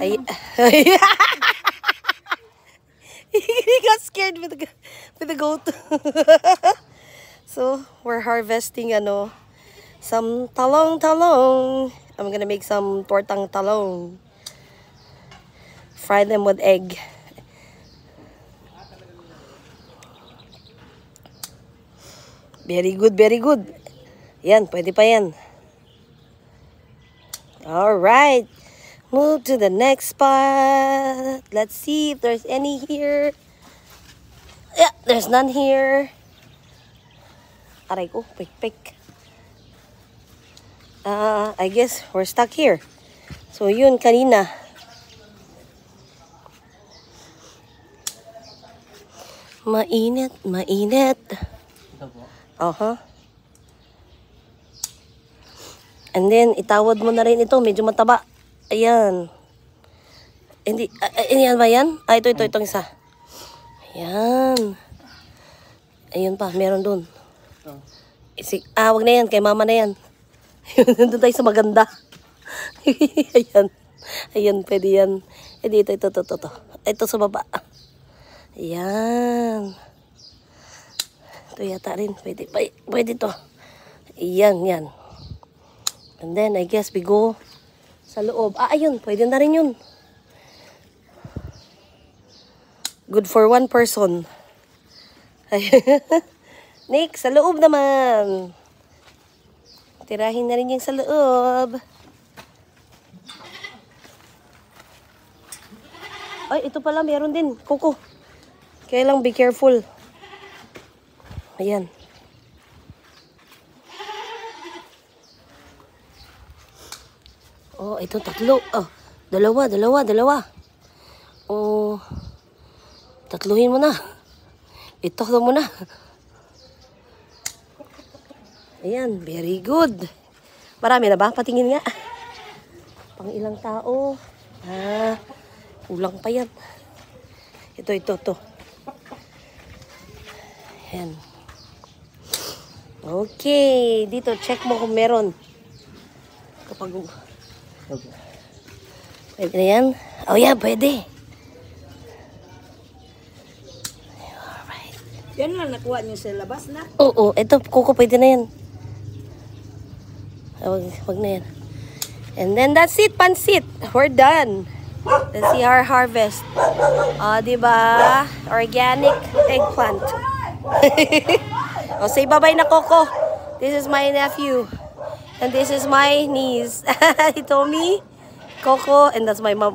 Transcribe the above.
Ay, he got scared with the goat. So, we're harvesting some talong. I'm gonna make some tortang talong. Fry them with egg. Very good, very good. Yan, pwede pa yan. Alright. Move to the next spot. Let's see if there's any here. Yeah, there's none here. Aray ko, pick. I guess we're stuck here. So yun, kanina. Mainit. And then, itawad mo na rin ito. Medyo mataba. Ayan. Hindi, yan ba yan? Itong isa. Ayan. Ayun pa, meron dun. Wag na yan. Kay mama na yan. Doon tayo sa maganda. Ayan, pwede yan. Dito. Ito sa baba. Ayan. Ito yata rin. Pwede to. Yan. And then, I guess we go sa loob. Ayun. Pwede na rin yun. Good for one person. Nick, sa loob naman. Tirahin na rin yung sa loob. Ay, ito pala. Meron din. Kuko. Kaya lang, be careful. Ayan. Oh, ito tatlo. Oh, dalawa. Oh, tatluhin mo na. Itaklo mo na. Ayan, very good. Marami na ba? Patingin nga. Pang ilang tao. Kulang pa yan. Ito. Ayan. Okay, dito check mo kung meron. Kapag pwede na yan? Oh yeah, pwede. Alright. Yan lang nakuha niyo sa labas na. Oo, ito kuko pwede na yan. Wag na yan. And then that's it, pansit. We're done. Let's see our harvest. Diba? Organic eggplant. Say bye-bye na, Coco. This is my nephew. And this is my niece. Tommy, Coco, and that's my mom.